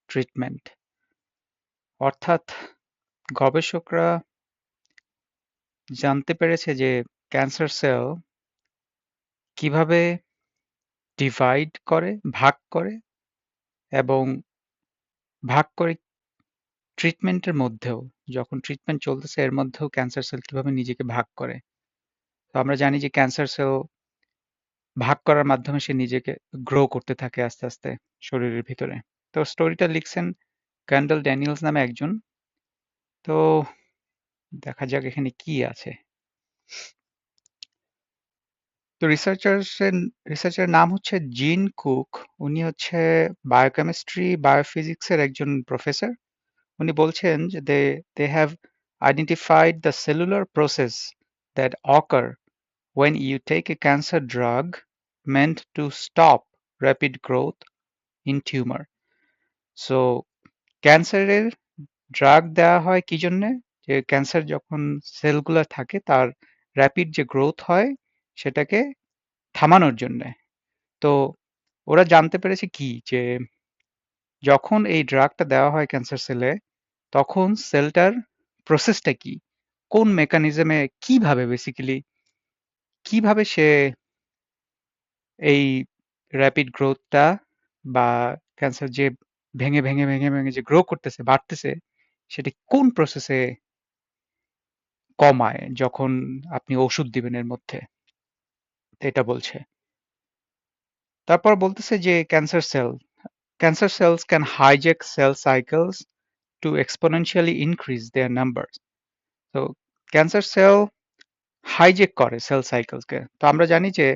Treatment, অর্থাৎ গবেষকরা জানতে পেরেছে যে ক্যান্সার সেল কিভাবে ডিভাইড করে, ভাগ করে এবং ভাগ করে ট্রিটমেন্টের মধ্যেও, যখন ট্রিটমেন্ট চলতেছে এর মধ্যেও ক্যান্সার সেল কিভাবে নিজেকে ভাগ করে। তো আমরা জানি যে ক্যান্সার সেল ভাগ করার মাধ্যমে সে নিজেকে গ্রো করতে থাকে আস্তে আস্তে শরীরের ভিতরে। তো স্টোরিটা লিখছেন ক্যান্ডেল ড্যানিয়েলস নামে একজন। তো দেখা যাক এখানে কি আছে। তো রিসার্চারের নাম হচ্ছে জিন কুক। উনি হচ্ছে বায়োকেমিস্ট্রি বায়োফিজিক্সের একজন প্রফেসর। উনি বলছেন যে they have identified the cellular process that occur when you take a cancer drug meant to stop rapid growth in tumor. So ক্যান্সারের ড্রাগ দেওয়া হয় কি জন্যে? যে ক্যান্সার যখন সেলগুলো থাকে তার র্যাপিড যে গ্রোথ হয় সেটাকে থামানোর জন্যে। তো ওরা জানতে পেরেছে কি যে যখন এই ড্রাগটা দেওয়া হয় ক্যান্সার সেলে তখন সেলটার প্রসেসটা কি, কোন মেকানিজমে, কিভাবে বেসিক্যালি কিভাবে সে এই র্যাপিড গ্রোথটা বা ক্যান্সার যে ভেঙে ভেঙে ভেঙে ভেঙে যে গ্রো করতেছে বাড়তেছে সেটা কোন প্রসেসে কমায় যখন আপনি ওষুধ দিবেন এর মধ্যে, এটা বলছে। তারপর বলতেছে যে cancer cells can hijack cell cycles to exponentially increase their numbers. তো ক্যান্সার সেল হাইজেক করে সেল সাইকেলসকে। তো আমরা জানি যে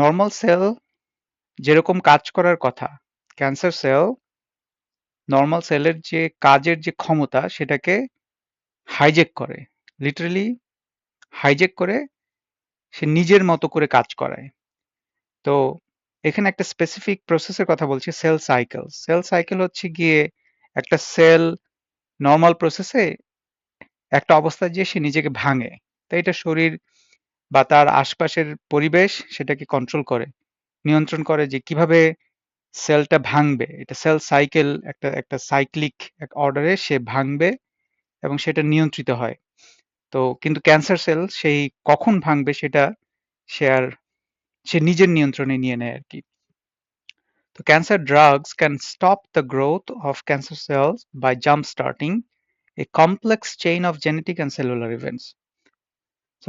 নর্মাল সেল যেরকম কাজ করার কথা, ক্যান্সার সেল নর্মাল সেলের যে কাজের যে ক্ষমতা সেটাকে হাইজেক করে, লিটারালি হাইজেক করে সে নিজের মতো করে কাজ করায়। তো এখানে একটা স্পেসিফিক প্রসেসের কথা বলছি, সেল সাইকেল। সেল সাইকেল হচ্ছে গিয়ে একটা সেল নর্মাল প্রসেসে একটা অবস্থায় যে সে নিজেকে ভাঙে। তো এটা শরীর বা তার আশপাশের পরিবেশ সেটাকে কন্ট্রোল করে, নিয়ন্ত্রণ করে যে কিভাবে সেলটা ভাঙবে। এটা সেল সাইকেল একটা একটা সাইক্লিক এক অর্ডারে সে ভাঙবে এবং সেটা নিয়ন্ত্রিত হয়। তো কিন্তু ক্যান্সার সেল সেই কখন ভাঙবে সেটা সে আর সে নিজের নিয়ন্ত্রণে নিয়ে নেয় আর কি। তো cancer drugs can stop the growth of cancer cells by jump starting a complex chain of genetic and cellular events. তো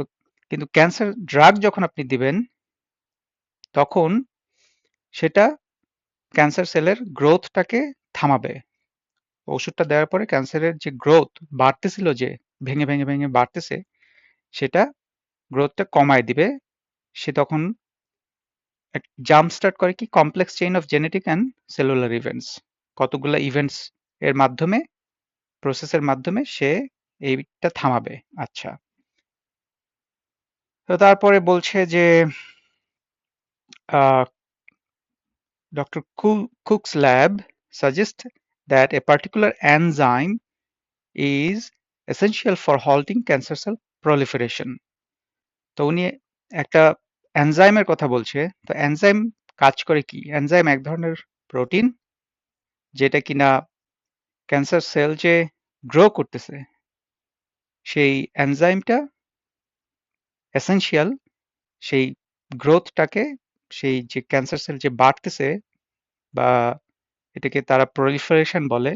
কিন্তু ক্যান্সার ড্রাগ যখন আপনি দিবেন তখন সেটা ক্যান্সার সেলের গ্রোথটাকে থামাবে। ওষুধটা দেওয়ার পরে ক্যান্সারের যে গ্রোথ বাড়তেছিল, যে ভেঙে ভেঙে ভেঙে বাড়তেছে, সেটা গ্রোথটা কমায় দিবে। সে তখন জাম্প স্টার্ট করে কি complex chain of genetic and cellular events, কতগুলো ইভেন্টস এর মাধ্যমে, প্রসেসের মাধ্যমে সে এইটা থামাবে। আচ্ছা, তো তারপরে বলছে যে doctor cooks lab suggest that a particular enzyme is essential for halting cancer cell proliferation. তো উনি একটা এনজাইমের কথা বলছে। তো এনজাইম কাজ করে কি? এনজাইম এক ধরনের প্রোটিন যেটা কিনা ক্যান্সার সেল যে গ্রো করতেছে সেই এনজাইমটা এসেনশিয়াল সেই গ্রোথটাকে, সেই যে ক্যান্সার সেল যে বাড়তেছে বা এটাকে তারা প্রলিফারেশন বলে,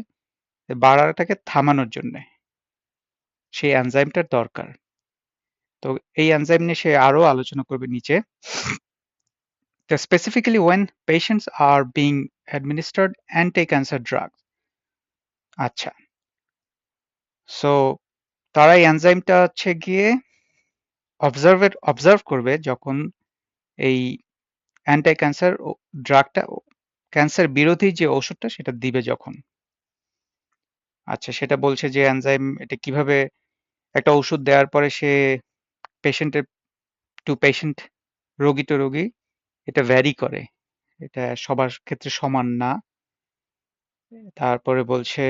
বাড়াটাকে থামানোর জন্য সেই এনজাইমটার দরকার। তো এই এনজাইম নিয়ে সে আরো আলোচনা করবে নিচে। Specifically when patients are being administered anti-cancer drugs. আচ্ছা, সো তারা এই এনজাইমটা হচ্ছে গিয়ে অবজার্ভ করবে যখন এই অ্যান্টি ক্যান্সার ড্রাগটা, ক্যান্সার বিরোধী যে ওষুধটা সেটা দিবে যখন। আচ্ছা, সেটা বলছে যে এনজাইম এটা কিভাবে একটা ওষুধ দেওয়ার পরে সে পেশেন্টের টু পেশেন্ট, রোগী টু রোগী এটা ভ্যারি করে, এটা সবার ক্ষেত্রে সমান না। তারপরে বলছে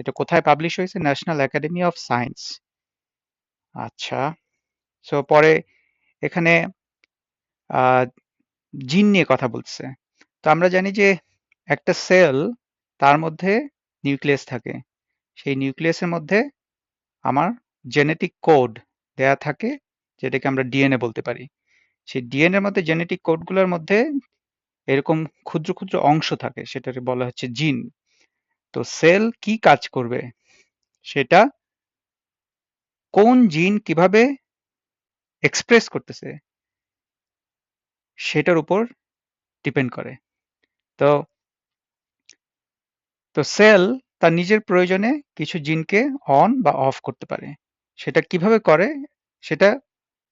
এটা কোথায় পাবলিশ হয়েছে? National academy of science. আচ্ছা, সো পরে এখানে জিন নিয়ে কথা বলছে। তো আমরা জানি যে একটা সেল, তার মধ্যে নিউক্লিয়াস থাকে। সেই নিউক্লিয়াসের মধ্যে আমার জেনেটিক কোড দেয়া থাকে, যেটাকে আমরা ডিএনএ বলতে পারি। সেই ডিএনএ এর মধ্যে জেনেটিক কোডগুলোর মধ্যে এরকম ক্ষুদ্র ক্ষুদ্র অংশ থাকে, সেটাকে বলা হচ্ছে জিন। তো সেল কি কাজ করবে, সেটা কোন জিন কিভাবে এক্সপ্রেস করতেছে সেটার উপর ডিপেন্ড করে। তো তো সেল তার নিজের প্রয়োজনে কিছু জিনকে অন বা অফ করতে পারে। সেটা কিভাবে করে, সেটা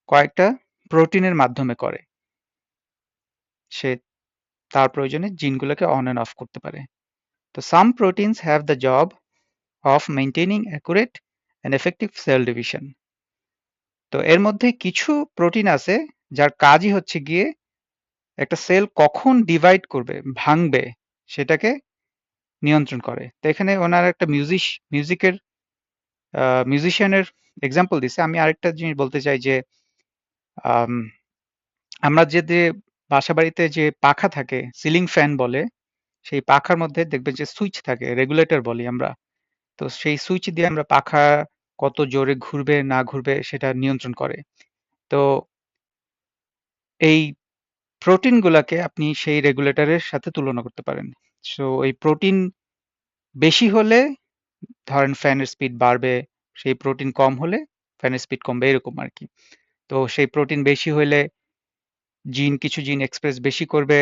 কয়েকটা প্রোটিনের মাধ্যমে করে। সে তার প্রয়োজনে জিনগুলোকে অন অ্যান্ড অফ করতে পারে। তো some proteins have the job of maintaining accurate and effective cell division. তো এর মধ্যে কিছু প্রোটিন আছে যার কাজই হচ্ছে গিয়ে একটা সেল কখন ডিভাইড করবে, ভাঙবে, সেটাকে নিয়ন্ত্রণ করে। তো এখানে ওনার একটা মিউজিকের মিউজিশিয়ানের এক্সাম্পল দিছে। আমি আরেকটা জিনিস বলতে চাই যে আম, আমরা যে বাসা বাড়িতে যে পাখা থাকে, সিলিং ফ্যান বলে, সেই পাখার মধ্যে দেখবেন যে সুইচ থাকে, রেগুলেটর বলি আমরা। তো সেই সুইচ দিয়ে আমরা পাখা কত জোরে ঘুরবে না ঘুরবে সেটা নিয়ন্ত্রণ করে। তো এই প্রোটিন গুলাকে আপনি সেই রেগুলেটরের সাথে তুলনা করতে পারেন। সো এই প্রোটিন বেশি হলে ধরেন ফ্যানের স্পিড বাড়বে, সেই প্রোটিন কম হলে ফ্যানের স্পিড কমবে, এরকম আর কি। তো সেই প্রোটিন বেশি হলে কিছু জিন এক্সপ্রেস বেশি করবে,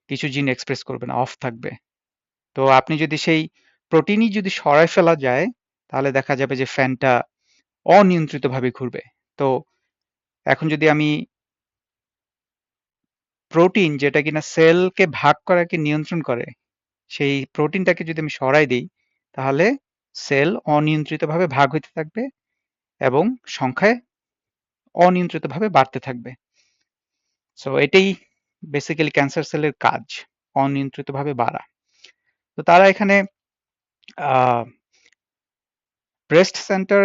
কিছু জিন এক্সপ্রেস করবে না, অফ থাকবে। তো আপনি যদি সেই প্রোটিনই যদি সরায় ফেলা যায়, তাহলে দেখা যাবে যে ফ্যানটা অনিয়ন্ত্রিতভাবে ঘুরবে। তো এখন যদি আমি প্রোটিন, যেটা কিনা সেলকে ভাগ করাকে নিয়ন্ত্রণ করে, সেই প্রোটিনটাকে যদি আমি সরাই দিই, তাহলে সেল অনিয়ন্ত্রিতভাবে ভাগ হইতে থাকবে এবং সংখ্যায় অনিয়ন্ত্রিতভাবে বাড়তে থাকবে। সো এটাই বেসিক্যালি ক্যান্সার সেলের কাজ, অনিয়ন্ত্রিতভাবে বাড়া। তো তারা এখানে ব্রেস্ট সেন্টার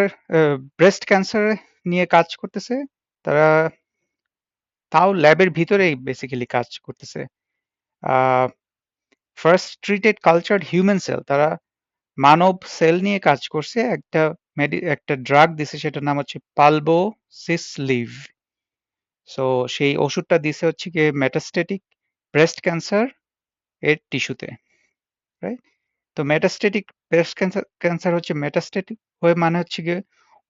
ব্রেস্ট ক্যান্সার নিয়ে কাজ করতেছে। তারা তাও ল্যাবের ভিতরেই বেসিক্যালি কাজ করতেছে। First treated cultured human sell, তারা মানব সেল নিয়ে কাজ করছে। একটা ড্রাগ দিছে, সেটার নাম হচ্ছে পালবোসিসলিভ। সো সেই ওষুধটা দিছে হচ্ছে গিয়ে মেটাস্টেটিক ব্রেস্ট ক্যান্সার এর টিস্যুতে, রাইট? তো মেটাস্টেটিক ব্রেস্ট ক্যান্সার ক্যান্সার হচ্ছে মেটাস্টেটিক হয়ে, মানে হচ্ছে গিয়ে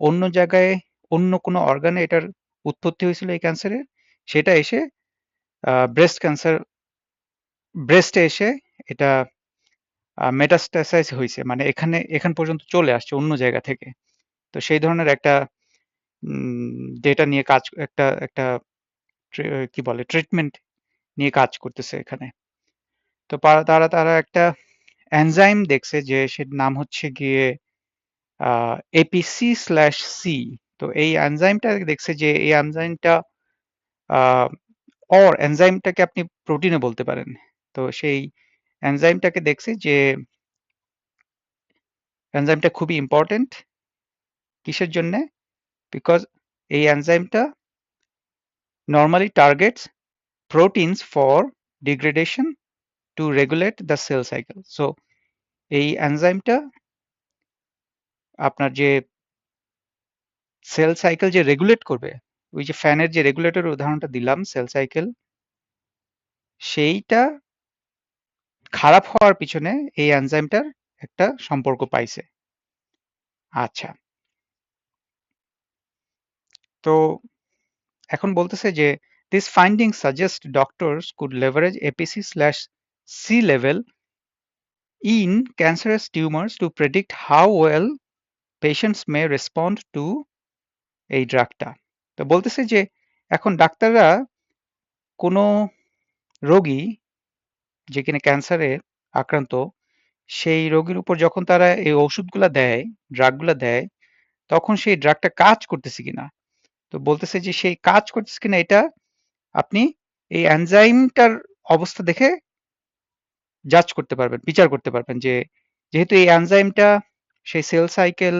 অন্য জায়গায়, অন্য কোনো অর্গানে এটার উৎপত্তি হয়েছিল এই ক্যান্সারের, সেটা এসে ব্রেস্ট ক্যান্সার, ব্রেস্টে এসে এটা মেটাস্টাসাইজ হয়েছে, মানে এখান পর্যন্ত চলে আসছে অন্য জায়গা থেকে। তো সেই ধরনের একটা ডেটা নিয়ে কাজ, একটা একটা কি বলে ট্রিটমেন্ট নিয়ে কাজ করতেছে এখানে। তো তারা তারা একটা এনজাইম দেখছে, যে সেটার নাম হচ্ছে গিয়ে APC/C। তো এই এনজাইমটা দেখছে যে এই এনজাইমটা এনজাইমটাকে আপনি প্রোটিনে বলতে পারেন। তো সেই এনজাইমটাকে দেখছে যে এনজাইমটা খুবই ইম্পর্টেন্ট। কিসের জন্য? বিকজ এই এনজাইমটা normally targets proteins for degradation to regulate the cell cycle. So এই এনজাইমটা আপনার যে সেল সাইকেল যে রেগুলেট করবে, ওই যে ফ্যানের যে রেগুলেটর উদাহরণটা দিলাম, সেল সাইকেল, সেইটা খারাপ হওয়ার পিছনে এই এনজাইমটার একটা সম্পর্ক পাইছে। আচ্ছা, তো এখন বলতেছে যে this finding suggests doctors could leverage APC/C level in cancerous tumors to predict how well patients may respond to এই ড্রাগটা। তো বলতেছে যে এখন ডাক্তাররা কোনো রোগী যে কিনা ক্যান্সারে আক্রান্ত, সেই রোগীর উপর যখন তারা এই ওষুধগুলা দেয়, ড্রাগগুলা দেয়, তখন সেই ড্রাগটা কাজ করতেছে কিনা। তো বলতেছে যে সেই কাজ করতেছে কিনা এটা আপনি এই এনজাইমটার অবস্থা দেখে জাজ করতে পারবেন, বিচার করতে পারবেন, যে যেহেতু এই এনজাইমটা সেই সেল সাইকেল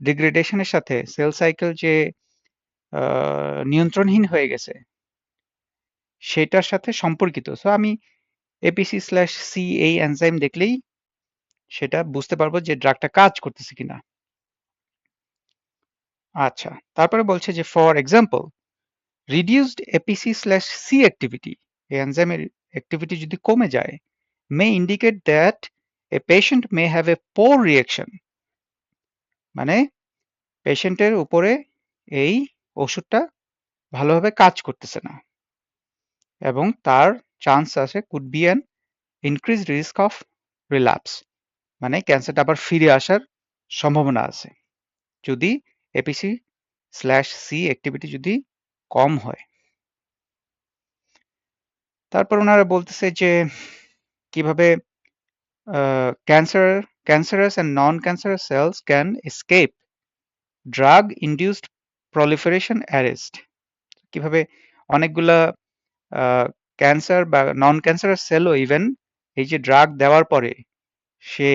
ডিগ্রেডেশনের সাথে, সেল সাইকেল যে নিয়ন্ত্রণহীন হয়ে গেছে সেটার সাথে সম্পর্কিত। সো আমি APC/C এই এনজাইম দেখলেই সেটা বুঝতে পারবো যে ড্রাগটা কাজ করতেছে কিনা। আচ্ছা, তারপরে বলছে যে for example reduced APC/C activity, এই এনজাইমের অ্যাক্টিভিটি যদি কমে যায়, may indicate that a patient may have a poor reaction, মানে পেশেন্টের উপরে এই ওষুধটা ভালোভাবে কাজ করতেছে না এবং তার চান্স আছে could be an increase risk of relapse, মানে ক্যান্সারটা আবার ফিরে আসার সম্ভাবনা আছে যদি APC/C অ্যাক্টিভিটি যদি কম হয়। তারপর ওনারা বলতেছে যে কিভাবে cancerous and non-cancerous cells can escape drug-induced proliferation arrest, কিভাবে অনেকগুলা ক্যান্সার বা নন ক্যান্সারাস সেলও ইভেন এই যে ড্রাগ দেওয়ার পরে সে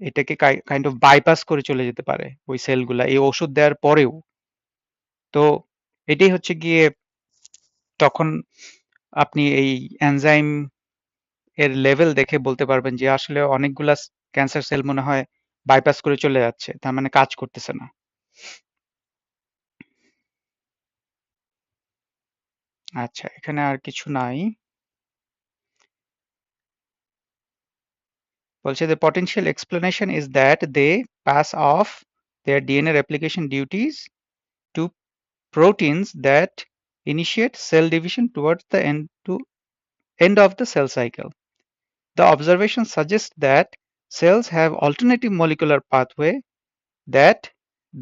এটাকে কাইন্ড অফ বাইপাস করে চলে যেতে পারে ওই সেলগুলা এই ওষুধ দেওয়ার পরেও। তো এটাই হচ্ছে গিয়ে তখন আপনি এই এনজাইম এর লেভেল দেখে বলতে পারবেন যে আসলে অনেকগুলা ক্যান্সার সেল মনে হয় বাইপাস করে চলে যাচ্ছে, তার মানে কাজ করতেছে না। আচ্ছা, এখানে আর কিছু নাই। বলছে the potential explanation is that they pass off their DNA replication duties to proteins that initiate cell division towards the end of the cell cycle. The observation suggests that cells have alternative molecular pathway that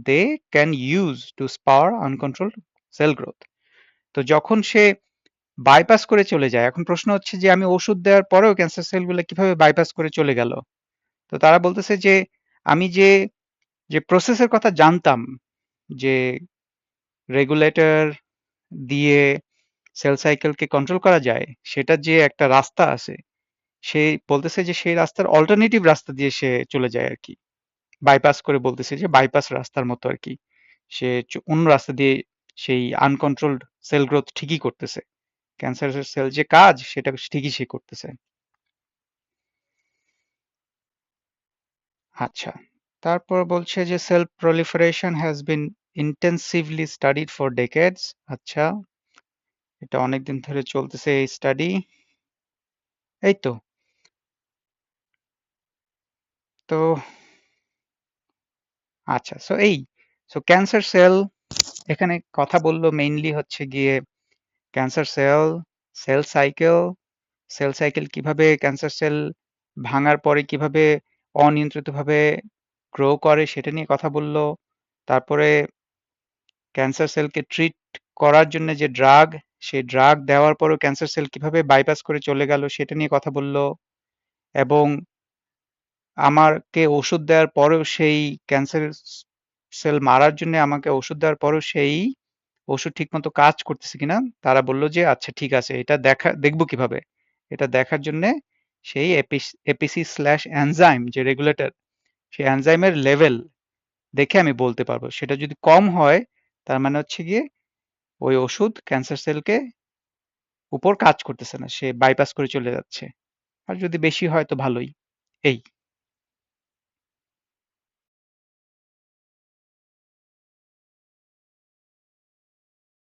they can use to spur uncontrolled cell growth. তো যখন সে bypass করে চলে যায়, এখন প্রশ্ন হচ্ছে যে আমি ওষুধ দেওয়ার পরেও ক্যান্সার সেলগুলো কিভাবে বাইপাস করে চলে গেল। তো তারা বলতেছে যে আমি যে যে প্রসেসের কথা জানতাম যে রেগুলেটর দিয়ে সেল সাইকেলকে কন্ট্রোল করা যায়, সেটার যে একটা রাস্তা আছে, সে বলতেছে যে সেই রাস্তার অল্টারনেটিভ রাস্তা দিয়ে সে চলে যায় আর কি, বাইপাস করে, বলতেছে যে বাইপাস রাস্তার মতো আর কি, সে অন্য রাস্তা দিয়ে সেই আনকন্ট্রোলড সেল গ্রোথ ঠিকই করতেছে, ক্যান্সারের সেল যে কাজ সেটা ঠিকই সে করতেছে। আচ্ছা, তারপর বলছে যে cell proliferation has been intensively studied for decades. আচ্ছা, এটা অনেকদিন ধরে চলতেছে এই স্টাডি। এই তো তো আচ্ছা, সো ক্যান্সার সেল এখানে কথা বললো মেইনলি হচ্ছে গিয়ে cancer cell, cell cycle, cell cycle কিভাবে ক্যান্সার সেল ভাঙার পরে কিভাবে অনিয়ন্ত্রিতভাবে গ্রো করে সেটা নিয়ে কথা বললো। তারপরে ক্যান্সার সেলকে ট্রিট করার জন্য যে ড্রাগ, সেই ড্রাগ দেওয়ার পরেও ক্যান্সার সেল কিভাবে বাইপাস করে চলে গেল সেটা নিয়ে কথা বললো। এবং আমাকে ওষুধ দেওয়ার পরেও সেই ক্যান্সার সেল মারার জন্য আমাকে ওষুধ দেওয়ার পরেও সেই ওষুধ ঠিকমতো কাজ করতেছে কিনা তারা বললো যে আচ্ছা ঠিক আছে, এটা দেখবো কিভাবে, এটা দেখার জন্য সেই APC/এনজাইম যে রেগুলেটর, সেই এনজাইমের লেভেল দেখে আমি বলতে পারবো। সেটা যদি কম হয় তার মানে হচ্ছে গিয়ে ওই ওষুধ ক্যান্সার সেলকে উপর কাজ করতেছে না, সে বাইপাস করে চলে যাচ্ছে। আর যদি বেশি হয় তো ভালোই। এই